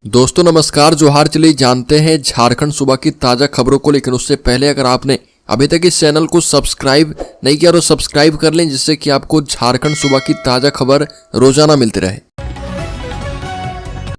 दोस्तों नमस्कार, जोहार। चलिए जानते हैं झारखंड सूबा की ताज़ा खबरों को, लेकिन उससे पहले अगर आपने अभी तक इस चैनल को सब्सक्राइब नहीं किया तो सब्सक्राइब कर लें, जिससे कि आपको झारखंड सूबा की ताज़ा खबर रोजाना मिलती रहे।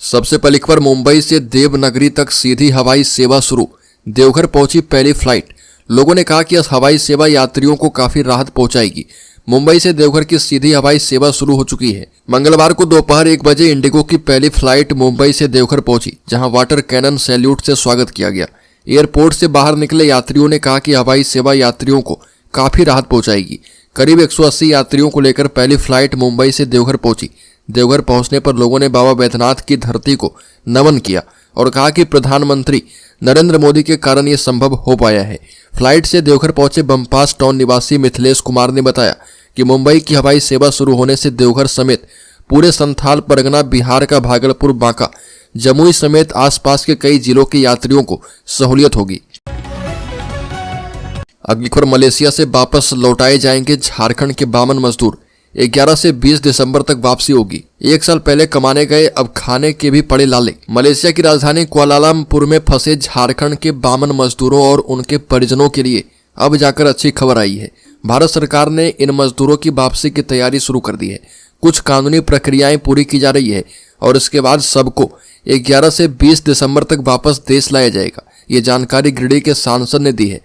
सबसे पहली खबर, मुंबई से देवनगरी तक सीधी हवाई सेवा शुरू, देवघर पहुंची पहली फ्लाइट। लोगों ने कहा कि इस हवाई सेवा यात्रियों को काफी राहत पहुंचाएगी। मुंबई से देवघर की सीधी हवाई सेवा शुरू हो चुकी है। मंगलवार को दोपहर 1 बजे इंडिगो की पहली फ्लाइट मुंबई से देवघर पहुंची, जहां वाटर कैनन सैल्यूट से स्वागत किया गया। एयरपोर्ट से बाहर निकले यात्रियों ने कहा कि हवाई सेवा यात्रियों को काफी राहत पहुंचाएगी। करीब 180 यात्रियों को लेकर पहली फ्लाइट मुंबई से देवघर पहुंची। देवघर पहुंचने पर लोगों ने बाबा बैद्यनाथ की धरती को नमन किया और कहा कि प्रधानमंत्री नरेंद्र मोदी के कारण ये संभव हो पाया है। फ्लाइट से देवघर पहुंचे बमपास टाउन निवासी मिथिलेश कुमार ने बताया कि मुंबई की हवाई सेवा शुरू होने से देवघर समेत पूरे संथाल परगना, बिहार का भागलपुर, बांका, जमुई समेत आसपास के कई जिलों के यात्रियों को सहूलियत होगी। अगली खबर, मलेशिया से वापस लौटाए जाएंगे झारखंड के 52 मजदूर। 11 से 20 दिसंबर तक वापसी होगी। 1 साल पहले कमाने गए, अब खाने के भी पड़े लाले। मलेशिया की राजधानी कुआलालंपुर में फंसे झारखंड के 52 मजदूरों और उनके परिजनों के लिए अब जाकर अच्छी खबर आई है। भारत सरकार ने इन मजदूरों की वापसी की तैयारी शुरू कर दी है। कुछ कानूनी प्रक्रियाएं पूरी की जा रही है और इसके बाद सबको 11 से 20 दिसंबर तक वापस देश लाया जाएगा। ये जानकारी गिरिडीह के सांसद ने दी है।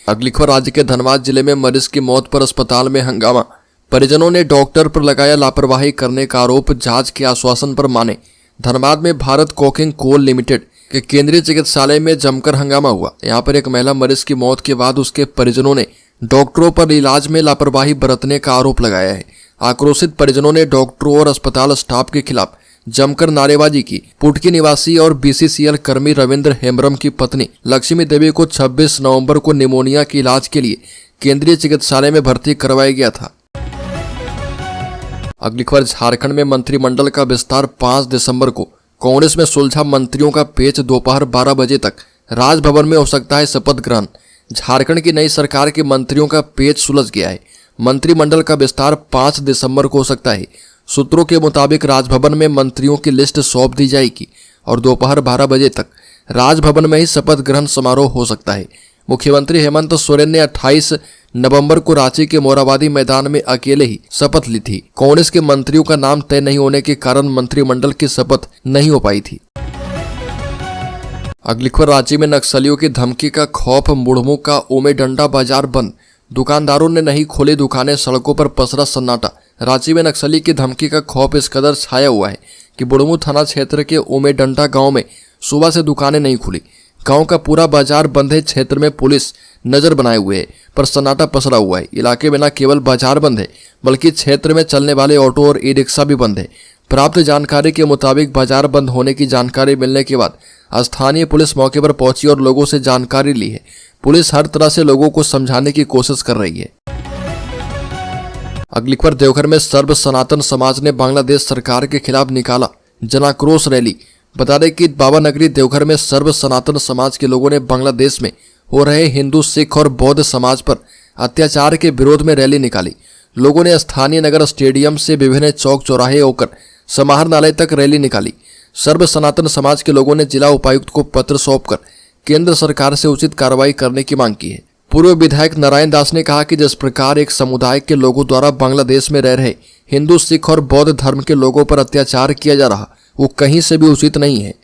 अगली खबर, राज्य के धनबाद जिले में मरीज की मौत पर अस्पताल में हंगामा। परिजनों ने डॉक्टर पर लगाया लापरवाही करने का आरोप, जांच के आश्वासन पर माने। धनबाद में भारत कोकिंग कोल लिमिटेड के केंद्रीय चिकित्सालय में जमकर हंगामा हुआ। यहां पर एक महिला मरीज की मौत के बाद उसके परिजनों ने डॉक्टरों पर इलाज में लापरवाही बरतने का आरोप लगाया है। आक्रोशित परिजनों ने डॉक्टरों और अस्पताल स्टाफ के खिलाफ जमकर नारेबाजी की। पुटकी निवासी और बीसीसीएल कर्मी रविंद्र हेम्ब्रम की पत्नी लक्ष्मी देवी को 26 नवंबर को निमोनिया के इलाज के लिए केंद्रीय चिकित्सालय में भर्ती करवाया गया था। अगली खबर, झारखंड में मंत्रिमंडल का विस्तार 5 दिसंबर को। कांग्रेस में सुलझा मंत्रियों का पेच, दोपहर 12 बजे तक राजभवन में हो सकता है शपथ ग्रहण। झारखंड की नई सरकार के मंत्रियों का पेच सुलझ गया है। मंत्रिमंडल का विस्तार 5 दिसंबर को हो सकता है। सूत्रों के मुताबिक राजभवन में मंत्रियों की लिस्ट सौंप दी जाएगी और दोपहर 12 बजे तक राजभवन में ही शपथ ग्रहण समारोह हो सकता है। मुख्यमंत्री हेमंत सोरेन ने 28 नवंबर को रांची के मोराबादी मैदान में अकेले ही शपथ ली थी। कांग्रेस के मंत्रियों का नाम तय नहीं होने के कारण मंत्रिमंडल की शपथ नहीं हो पाई थी। अगली खबर, रांची में नक्सलियों की धमकी का खौफ, मुड़मू का ओमेडंडा बाजार बंद। दुकानदारों ने नहीं खोली दुकानें, सड़कों पर पसरा सन्नाटा। रांची में नक्सली की धमकी का खौफ इस कदर छाया हुआ है कि बुड़मू थाना क्षेत्र के ओमेडंडा गांव में सुबह से दुकानें नहीं खुली। गांव का पूरा बाजार बंद है। क्षेत्र में पुलिस नजर बनाए हुए है, पर सन्नाटा पसरा हुआ है। इलाके में न केवल बाजार बंद है, बल्कि क्षेत्र में चलने वाले ऑटो और ई रिक्शा भी बंद है। प्राप्त जानकारी के मुताबिक बाजार बंद होने की जानकारी मिलने के बाद स्थानीय पुलिस मौके पर पहुंची और लोगों से जानकारी ली है। पुलिस हर तरह से लोगों को समझाने की कोशिश कर रही है। अगली खबर, देवघर में सर्व सनातन समाज ने बांग्लादेश सरकार के खिलाफ निकाला जनाक्रोश रैली। बता दें कि बाबा नगरी देवघर में सर्व सनातन समाज के लोगों ने बांग्लादेश में हो रहे हिंदू, सिख और बौद्ध समाज पर अत्याचार के विरोध में रैली निकाली। लोगों ने स्थानीय नगर स्टेडियम से विभिन्न चौक चौराहे होकर समाहरणालय तक रैली निकाली। सर्व सनातन समाज के लोगों ने जिला उपायुक्त को पत्र सौंपकर केंद्र सरकार से उचित कार्रवाई करने की मांग की है। पूर्व विधायक नारायण दास ने कहा कि जिस प्रकार एक समुदाय के लोगों द्वारा बांग्लादेश में रह रहे हिंदू, सिख और बौद्ध धर्म के लोगों पर अत्याचार किया जा रहा, वो कहीं से भी उचित नहीं है।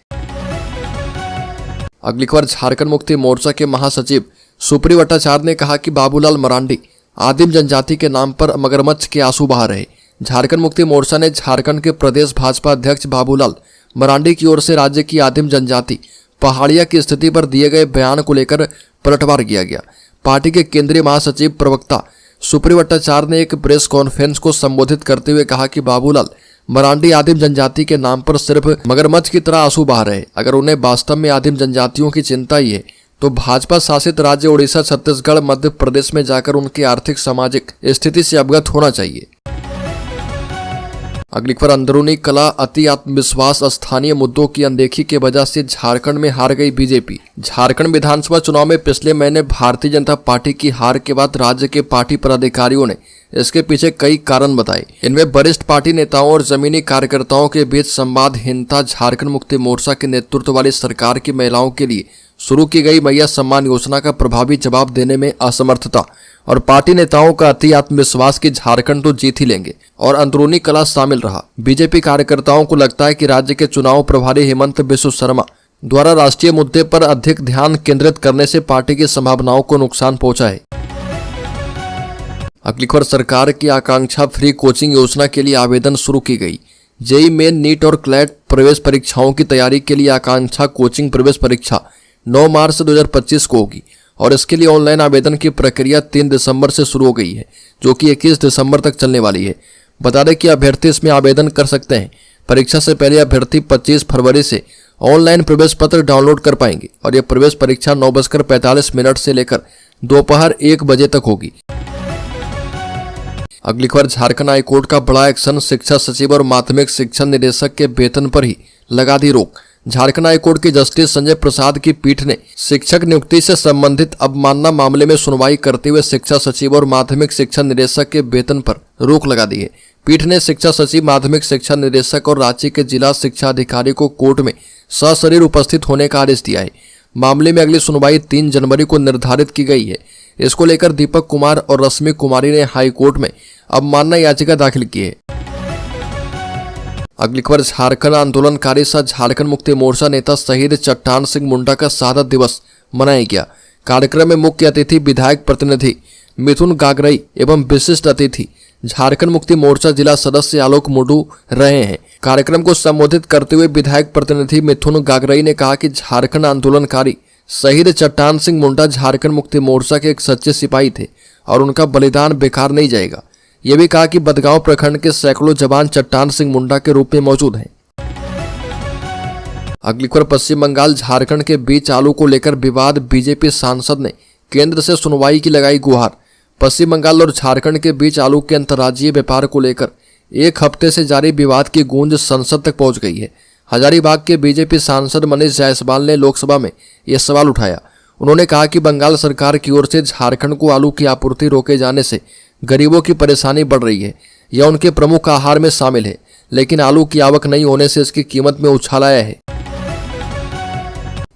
अगली खबर, झारखंड मुक्ति मोर्चा के महासचिव सुप्री भट्टाचार्य ने कहा कि बाबूलाल मरांडी आदिम जनजाति के नाम पर मगरमच्छ के आंसू बहा रहे। झारखंड मुक्ति मोर्चा ने झारखंड के प्रदेश भाजपा अध्यक्ष बाबूलाल मरांडी की ओर से राज्य की आदिम जनजाति पहाड़िया की स्थिति पर दिए गए बयान को लेकर पलटवार किया गया। पार्टी के केंद्रीय महासचिव प्रवक्ता सुप्री भट्टाचार्य ने एक प्रेस कॉन्फ्रेंस को संबोधित करते हुए कहा कि बाबूलाल मरांडी आदिम जनजाति के नाम पर सिर्फ मगरमच्छ की तरह आंसू बहा रहे। अगर उन्हें वास्तव में आदिम जनजातियों की चिंता ही है तो भाजपा शासित राज्य उड़ीसा, छत्तीसगढ़, मध्य प्रदेश में जाकर उनकी आर्थिक सामाजिक स्थिति से अवगत होना चाहिए। अगली खबर, अंदरूनी कला, अति आत्मविश्वास, स्थानीय मुद्दों की अनदेखी की वजह से झारखंड में हार गई बीजेपी। झारखंड विधानसभा चुनाव में पिछले महीने भारतीय जनता पार्टी की हार के बाद राज्य के पार्टी पदाधिकारियों ने इसके पीछे कई कारण बताए। इनमें वरिष्ठ पार्टी नेताओं और जमीनी कार्यकर्ताओं के बीच संवादहीनता, झारखंड मुक्ति मोर्चा के नेतृत्व वाली सरकार की महिलाओं के लिए शुरू की गई मैया सम्मान योजना का प्रभावी जवाब देने में असमर्थता और पार्टी नेताओं का अति आत्मविश्वास कि झारखंड तो जीत ही लेंगे और अंदरूनी कला शामिल रहा। बीजेपी कार्यकर्ताओं को लगता है कि राज्य के चुनाव प्रभारी हेमंत बिस्व शर्मा द्वारा राष्ट्रीय मुद्दे पर अधिक ध्यान केंद्रित करने से पार्टी की संभावनाओं को नुकसान पहुंचा है। अगली खबर, सरकार की आकांक्षा फ्री कोचिंग योजना के लिए आवेदन शुरू की गई। जेईई मेन, नीट और क्लैट प्रवेश परीक्षाओं की तैयारी के लिए आकांक्षा कोचिंग प्रवेश परीक्षा 9 मार्च 2025 को होगी और इसके लिए ऑनलाइन आवेदन की प्रक्रिया 3 दिसंबर से शुरू हो गई है, जो कि 21 दिसंबर तक चलने वाली है। बता दें कि अभ्यर्थी इसमें आवेदन कर सकते हैं। परीक्षा से पहले अभ्यर्थी 25 फरवरी से ऑनलाइन प्रवेश पत्र डाउनलोड कर पाएंगे और यह प्रवेश परीक्षा 9:45 से लेकर दोपहर 1 बजे तक होगी। अगली खबर, झारखंड हाईकोर्ट का बड़ा एक्शन, शिक्षा सचिव और माध्यमिक शिक्षा निदेशक के वेतन पर ही लगा दी रोक। झारखंड हाईकोर्ट के जस्टिस संजय प्रसाद की पीठ ने शिक्षक नियुक्ति से संबंधित अवमानना मामले में सुनवाई करते हुए शिक्षा सचिव और माध्यमिक शिक्षा निदेशक के वेतन पर रोक लगा दी है। पीठ ने शिक्षा सचिव, माध्यमिक शिक्षा निदेशक और रांची के जिला शिक्षा अधिकारी को कोर्ट में सशरीर उपस्थित होने का आदेश दिया है। मामले में अगली सुनवाई 3 जनवरी को निर्धारित की गई है। इसको लेकर दीपक कुमार और रश्मि कुमारी ने हाईकोर्ट में अवमानना याचिका दाखिल की है। अगली खबर, झारखंड आंदोलनकारी सह झारखंड मुक्ति मोर्चा नेता शहीद चट्टान सिंह मुंडा का शहादत दिवस मनाया गया। कार्यक्रम में मुख्य अतिथि विधायक प्रतिनिधि मिथुन गागरई एवं विशिष्ट अतिथि झारखंड मुक्ति मोर्चा जिला सदस्य आलोक मुंडू रहे हैं। कार्यक्रम को संबोधित करते हुए विधायक प्रतिनिधि मिथुन गागरई ने कहा कि झारखंड आंदोलनकारी शहीद चट्टान सिंह मुंडा झारखंड मुक्ति मोर्चा के एक सच्चे सिपाही थे और उनका बलिदान बेकार नहीं जाएगा। यह भी कहा कि बदगांव प्रखंड के सैकड़ों जवान चट्टान सिंह मुंडा के रूप में मौजूद हैं। अगली खबर, पश्चिम बंगाल झारखंड के बीच आलू को लेकर विवाद, बीजेपी सांसद ने केंद्र से सुनवाई की लगाई गुहार। पश्चिम बंगाल और झारखंड के बीच आलू के अंतर्राज्यीय व्यापार को लेकर एक हफ्ते से जारी विवाद की गूंज संसद तक पहुंच गई है। हजारीबाग के बीजेपी सांसद मनीष जायसवाल ने लोकसभा में यह सवाल उठाया। उन्होंने कहा कि बंगाल सरकार की ओर से झारखंड को आलू की आपूर्ति रोके जाने से गरीबों की परेशानी बढ़ रही है। यह उनके प्रमुख आहार में शामिल है, लेकिन आलू की आवक नहीं होने से इसकी कीमत में उछाल आया है।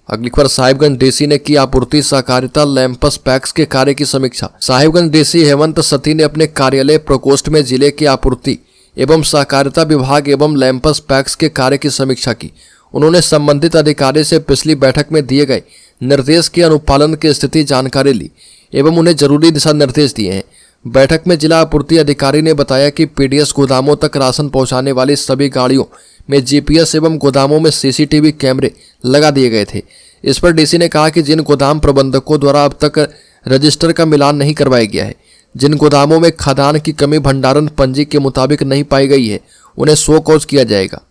अगली खबर, साहिबगंज डीसी ने की आपूर्ति सहकारिता लैंपस पैक्स के कार्य की समीक्षा। साहिबगंज डीसी हेमंत सती ने अपने कार्यालय प्रकोष्ठ में जिले की आपूर्ति एवं सहकारिता विभाग एवं लैंपस पैक्स के कार्य की समीक्षा की। उन्होंने संबंधित अधिकारी से पिछली बैठक में दिए गए निर्देश के अनुपालन की स्थिति जानकारी ली एवं उन्हें जरूरी दिशा निर्देश दिए हैं। बैठक में जिला आपूर्ति अधिकारी ने बताया कि पीडीएस गोदामों तक राशन पहुंचाने वाली सभी गाड़ियों में जीपीएस एवं गोदामों में सीसीटीवी कैमरे लगा दिए गए थे। इस पर डीसी ने कहा कि जिन गोदाम प्रबंधकों द्वारा अब तक रजिस्टर का मिलान नहीं करवाया गया है, जिन गोदामों में खाद्यान्न की कमी भंडारण पंजी के मुताबिक नहीं पाई गई है, उन्हें शो कॉज किया जाएगा।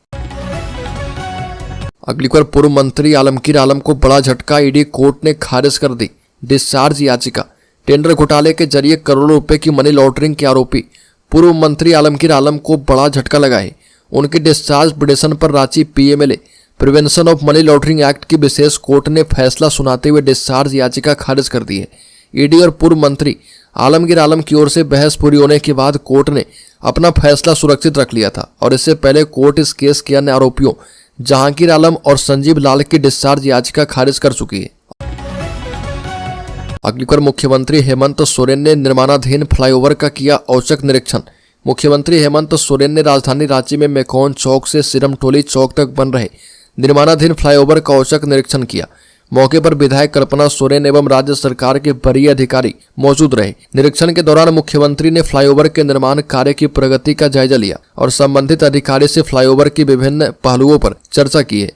अगली खबर, पूर्व मंत्री आलमगीर आलम को बड़ा झटका, ईडी कोर्ट ने खारिज कर दी डिस्चार्ज याचिका। टेंडर घोटाले के जरिए करोड़ों रुपए की मनी लॉन्ड्रिंग के आरोपी पूर्व मंत्री आलमगीर आलम को बड़ा झटका लगा है। उनके डिस्चार्ज पिटीशन पर Ranchi PMLA prevention of money laundering act की विशेष कोर्ट ने फैसला सुनाते हुए डिस्चार्ज याचिका खारिज कर दी है। ईडी और पूर्व मंत्री आलमगीर आलम की ओर से बहस पूरी होने के बाद कोर्ट ने अपना फैसला सुरक्षित रख लिया था और इससे पहले कोर्ट इस केस के अन्य आरोपियों जहांगीर आलम और संजीव लाल की डिस्चार्ज याचिका खारिज कर चुकी है। अगली खबर, मुख्यमंत्री हेमंत सोरेन ने निर्माणाधीन फ्लाईओवर का किया औचक निरीक्षण। मुख्यमंत्री हेमंत सोरेन ने राजधानी रांची में मेकॉन चौक से सिरमटोली चौक तक बन रहे निर्माणाधीन फ्लाईओवर का औचक निरीक्षण किया। मौके पर विधायक कल्पना सोरेन एवं राज्य सरकार के वरीय अधिकारी मौजूद रहे। निरीक्षण के दौरान मुख्यमंत्री ने फ्लाईओवर के निर्माण कार्य की प्रगति का जायजा लिया और संबंधित अधिकारी से फ्लाईओवर की विभिन्न पहलुओं पर चर्चा की है।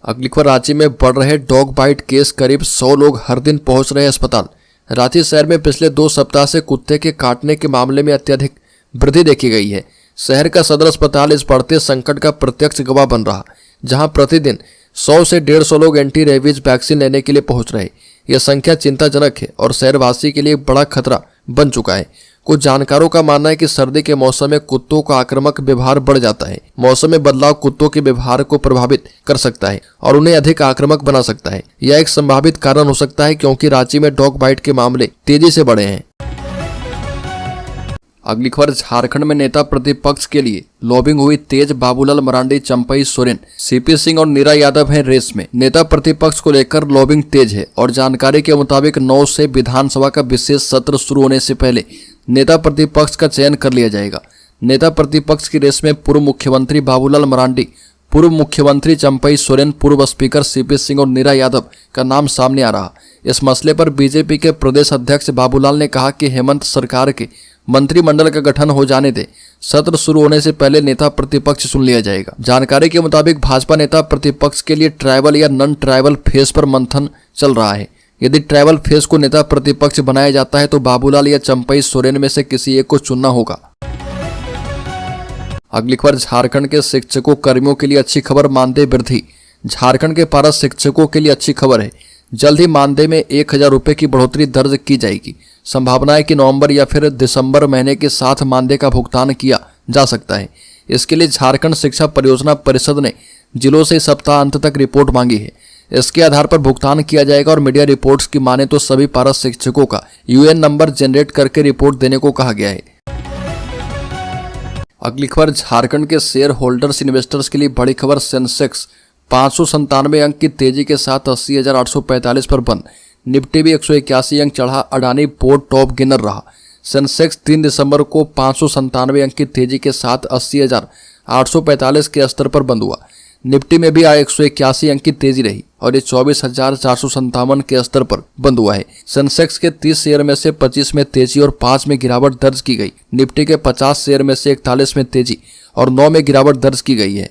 अगली खबर, रांची में बढ़ रहे डॉग बाइट केस, करीब 100 लोग हर दिन पहुंच रहे अस्पताल। रांची शहर में पिछले 2 सप्ताह से कुत्ते के काटने के मामले में अत्यधिक वृद्धि देखी गई है। शहर का सदर अस्पताल इस बढ़ते संकट का प्रत्यक्ष गवाह बन रहा, जहां प्रतिदिन 100 से 150 लोग एंटी रेबीज वैक्सीन लेने के लिए पहुंच रहे। यह संख्या चिंताजनक है और शहरवासी के लिए बड़ा खतरा बन चुका है। कुछ जानकारों का मानना है कि सर्दी के मौसम में कुत्तों का आक्रामक व्यवहार बढ़ जाता है। मौसम में बदलाव कुत्तों के व्यवहार को प्रभावित कर सकता है और उन्हें अधिक आक्रामक बना सकता है। यह एक संभावित कारण हो सकता है क्योंकि रांची में डॉग बाइट के मामले तेजी से बढ़े हैं। अगली खबर, झारखंड में नेता प्रतिपक्ष के लिए लॉबिंग हुई तेज। बाबूलाल मरांडी, चंपई सोरेन, सीपी सिंह और नीरा यादव हैं रेस में। नेता प्रतिपक्ष को लेकर लॉबिंग तेज है और जानकारी के मुताबिक 9 से विधानसभा का विशेष सत्र शुरू होने से पहले नेता प्रतिपक्ष का चयन कर लिया जाएगा। नेता प्रतिपक्ष की रेस में पूर्व मुख्यमंत्री बाबूलाल मरांडी, पूर्व मुख्यमंत्री चंपई सोरेन, पूर्व स्पीकर सीपी सिंह और नीरा यादव का नाम सामने आ रहा। इस मसले पर बीजेपी के प्रदेश अध्यक्ष बाबूलाल ने कहा कि हेमंत सरकार के मंत्रिमंडल का गठन हो जाने दे, सत्र शुरू होने से पहले नेता प्रतिपक्ष चुन लिया जाएगा। जानकारी के मुताबिक भाजपा नेता प्रतिपक्ष के लिए ट्राइबल या नॉन ट्राइबल फेस पर मंथन चल रहा है। यदि ट्राइबल फेस को नेता प्रतिपक्ष बनाया जाता है तो बाबूलाल या चंपई सोरेन में से किसी एक को चुनना होगा। अगली खबर, झारखंड के शिक्षकों कर्मियों के लिए अच्छी खबर, मानदेय वृद्धि। झारखंड के पारा शिक्षकों के लिए अच्छी खबर है। जल्द ही मानदेय में 1000 रुपये की बढ़ोतरी दर्ज की जाएगी। संभावना है कि नवंबर या फिर दिसंबर महीने के साथ मानदेय का भुगतान किया जा सकता है। इसके लिए झारखंड शिक्षा परियोजना परिषद ने जिलों से सप्ताह अंत तक रिपोर्ट मांगी है। इसके आधार पर भुगतान किया जाएगा और मीडिया रिपोर्ट्स की माने तो सभी पारा शिक्षकों का यूएन नंबर जनरेट करके रिपोर्ट देने को कहा गया है। अगली खबर, झारखंड के शेयर होल्डर्स इन्वेस्टर्स के लिए बड़ी खबर। सेंसेक्स 597 अंक की तेजी के साथ 80,845 पर बंद। निफ्टी भी 181 अंक चढ़ा। अडानी बोर्ड टॉप गेनर रहा। सेंसेक्स 3 दिसंबर को 597 अंक की तेजी के साथ 80,845 के स्तर पर बंद हुआ। निफ्टी में भी 181 अंक की तेजी रही और ये 24,457 के स्तर पर बंद हुआ है। सेंसेक्स के 30 शेयर में से 25 में तेजी और 5 में गिरावट दर्ज की गई। निफ्टी के 50 शेयर में से 41 में तेजी और 9 में गिरावट दर्ज की गई है।